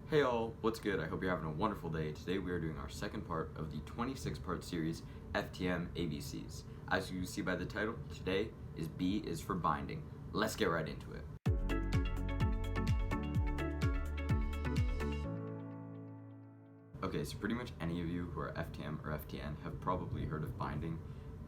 Hey all, what's good? I hope you're having a wonderful day. Today we are doing our second part of the 26-part series, FtM ABCs. As you see by the title, today is B is for binding. Let's get right into it. Okay, so pretty much any of you who are FTM or FTN have probably heard of binding,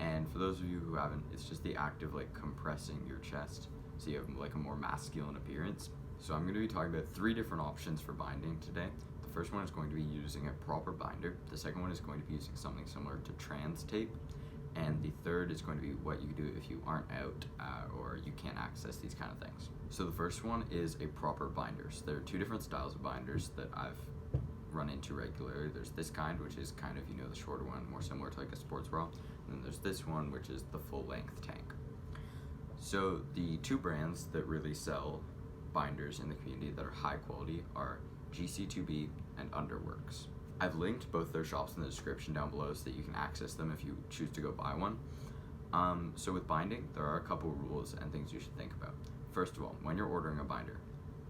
and for those of you who haven't, it's just the act of compressing your chest so you have a more masculine appearance. So I'm going to be talking about 3 different options for binding today. The first one is going to be using a proper binder. The second one is going to be using something similar to trans tape. And the third is going to be what you do if you aren't out or you can't access these kind of things. So the first one is a proper binder. So there are 2 different styles of binders that I've run into regularly. There's this kind, which is kind of, the shorter one, more similar to a sports bra. And then there's this one, which is the full length tank. So the 2 brands that really sell binders in the community that are high quality are GC2B and Underworks. I've linked both their shops in the description down below so that you can access them if you choose to go buy one. So with binding, there are a couple rules and things you should think about. First of all, when you're ordering a binder,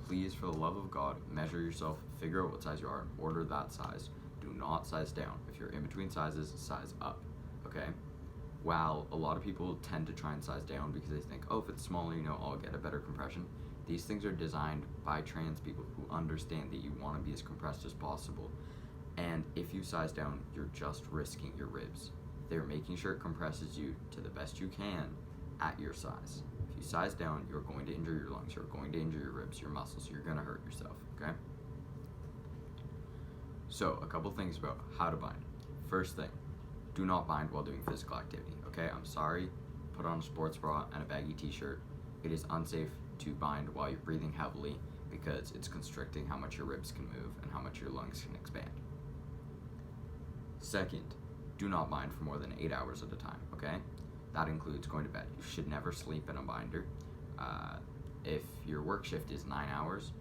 please, for the love of God, measure yourself, figure out what size you are, and order that size. Do not size down. If you're in between sizes, size up, okay? While a lot of people tend to try and size down because they think, oh, if it's smaller, I'll get a better compression. These things are designed by trans people who understand that you want to be as compressed as possible. And if you size down, you're just risking your ribs. They're making sure it compresses you to the best you can at your size. If you size down, you're going to injure your lungs, you're going to injure your ribs, your muscles, you're going to hurt yourself, okay? So, a couple things about how to bind. First thing, do not bind while doing physical activity, okay? I'm sorry, put on a sports bra and a baggy t-shirt. It is unsafe to bind while you're breathing heavily because it's constricting how much your ribs can move and how much your lungs can expand. Second, do not bind for more than 8 hours at a time, okay? That includes going to bed. You should never sleep in a binder. If your work shift is 9 hours,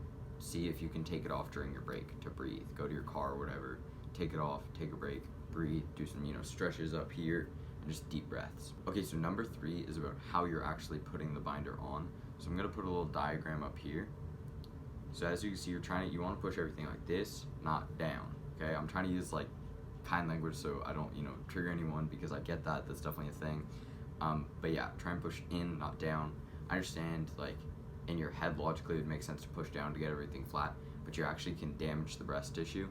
see if you can take it off during your break to breathe. Go to your car or whatever, take it off, take a break, breathe, do some, stretches up here, and just deep breaths. Okay, so number 3 is about how you're actually putting the binder on. So I'm gonna put a little diagram up here. So as you can see, you want to push everything like this, not down, okay? I'm trying to use kind language so I don't, trigger anyone because I get that's definitely a thing. But yeah, try and push in, not down. I understand, in your head, logically, it would make sense to push down to get everything flat, but you actually can damage the breast tissue,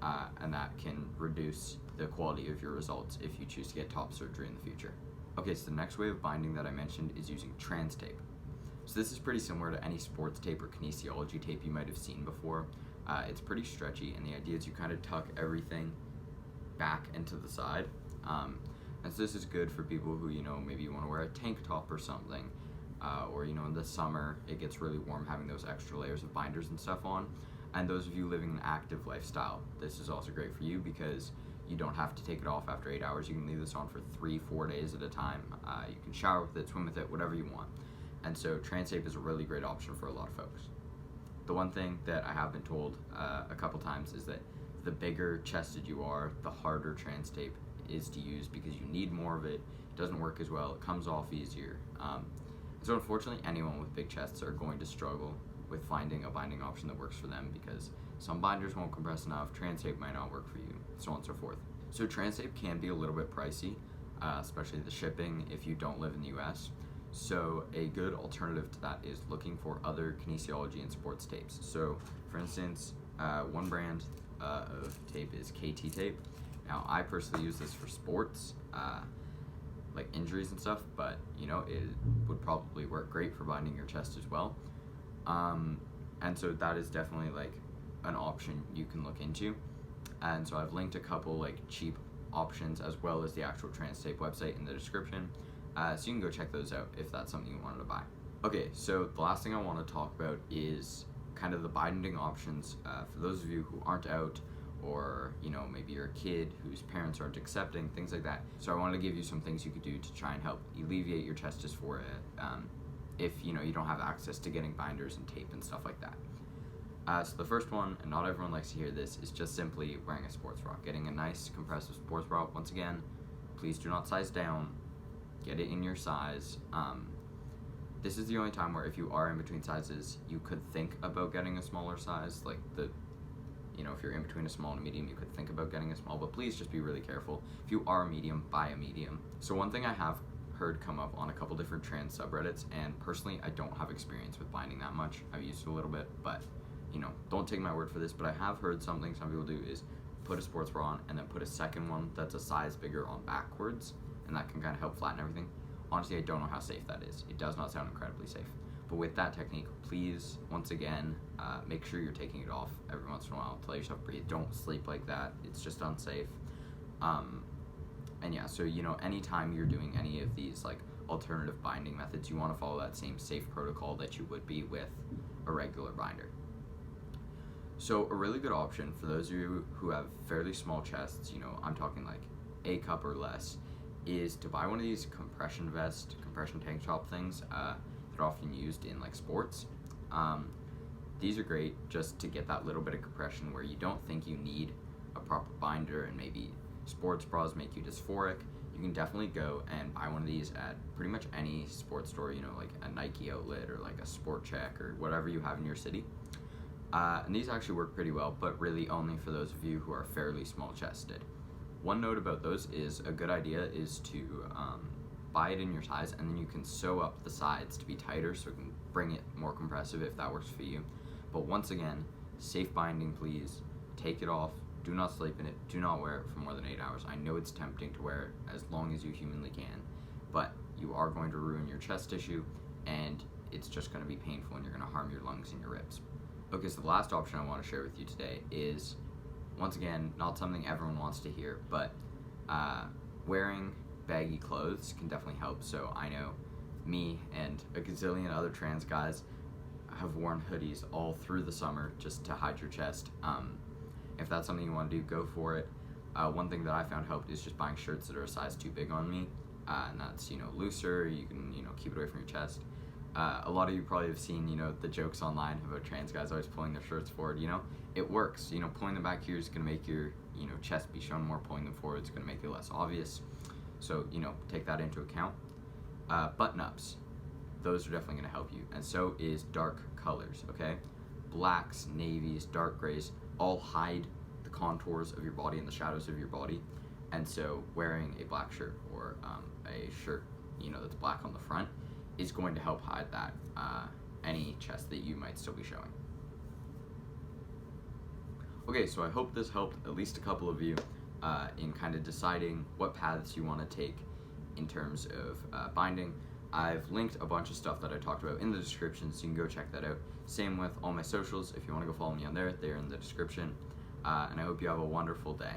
and that can reduce the quality of your results if you choose to get top surgery in the future. Okay, so the next way of binding that I mentioned is using trans tape. So this is pretty similar to any sports tape or kinesiology tape you might have seen before. It's pretty stretchy, and the idea is you kind of tuck everything back into the side. And so this is good for people who, maybe you want to wear a tank top or something, or, in the summer, it gets really warm having those extra layers of binders and stuff on. And those of you living an active lifestyle, this is also great for you because you don't have to take it off after 8 hours. You can leave this on for 3-4 days at a time. You can shower with it, swim with it, whatever you want. And so trans tape is a really great option for a lot of folks. The one thing that I have been told a couple times is that the bigger chested you are, the harder trans tape is to use because you need more of it. It doesn't work as well. It comes off easier. So unfortunately, anyone with big chests are going to struggle with finding a binding option that works for them because some binders won't compress enough, trans tape might not work for you, so on and so forth. So trans tape can be a little bit pricey, especially the shipping if you don't live in the US. So a good alternative to that is looking for other kinesiology and sports tapes. So for instance, one brand of tape is KT tape. Now I personally use this for sports, like injuries and stuff, but it would probably work great for binding your chest as well. And so that is definitely an option you can look into. And so I've linked a couple cheap options as well as the actual trans tape website in the description. So you can go check those out if that's something you wanted to buy. Okay, so the last thing I want to talk about is kind of the binding options for those of you who aren't out or, maybe you're a kid whose parents aren't accepting, things like that. So I wanted to give you some things you could do to try and help alleviate your chest dysphoria if, you don't have access to getting binders and tape and stuff like that. So the first one, and not everyone likes to hear this, is just simply wearing a sports bra. Getting a nice compressive sports bra. Once again, please do not size down. Get it in your size. This is the only time where if you are in between sizes, you could think about getting a smaller size. if you're in between a small and a medium, you could think about getting a small, but please just be really careful. If you are a medium, buy a medium. So one thing I have heard come up on a couple different trans subreddits, and personally I don't have experience with binding that much. I've used it a little bit, but don't take my word for this, but I have heard something some people do is put a sports bra on and then put a second one that's a size bigger on backwards, and that can kind of help flatten everything. Honestly, I don't know how safe that is. It does not sound incredibly safe. But with that technique, please, once again, make sure you're taking it off every once in a while to let yourself breathe. Don't sleep like that. It's just unsafe. And yeah, so, anytime you're doing any of these, like, alternative binding methods, you want to follow that same safe protocol that you would be with a regular binder. So a really good option for those of you who have fairly small chests, I'm talking like A cup or less, is to buy one of these compression tank top things that are often used in like sports. These are great just to get that little bit of compression where you don't think you need a proper binder, and maybe sports bras make you dysphoric. You can definitely go and buy one of these at pretty much any sports store, like a Nike outlet or like a Sport Check or whatever you have in your city. And these actually work pretty well, but really only for those of you who are fairly small chested. One note about those is a good idea is to buy it in your size, and then you can sew up the sides to be tighter so it can bring it more compressive if that works for you. But once again, safe binding, please. Take it off. Do not sleep in it. Do not wear it for more than 8 hours. I know it's tempting to wear it as long as you humanly can, but you are going to ruin your chest tissue, and it's just going to be painful, and you're going to harm your lungs and your ribs. Okay, so the last option I want to share with you today is, once again, not something everyone wants to hear, but wearing baggy clothes can definitely help. So I know me and a gazillion other trans guys have worn hoodies all through the summer just to hide your chest. If that's something you want to do, go for it. One thing that I found helped is just buying shirts that are a size too big on me, and that's looser. You can keep it away from your chest. A lot of you probably have seen, the jokes online about trans guys always pulling their shirts forward. It works. Pulling them back here is going to make your, chest be shown more. Pulling them forward is going to make it less obvious. So, take that into account. Button-ups, those are definitely going to help you. And so is dark colors, okay? Blacks, navies, dark grays, all hide the contours of your body and the shadows of your body. And so wearing a black shirt or a shirt, that's black on the front is going to help hide that, any chest that you might still be showing. Okay, so I hope this helped at least a couple of you in kind of deciding what paths you want to take in terms of binding. I've linked a bunch of stuff that I talked about in the description, so you can go check that out. Same with all my socials. If you want to go follow me on there, they're in the description. And I hope you have a wonderful day.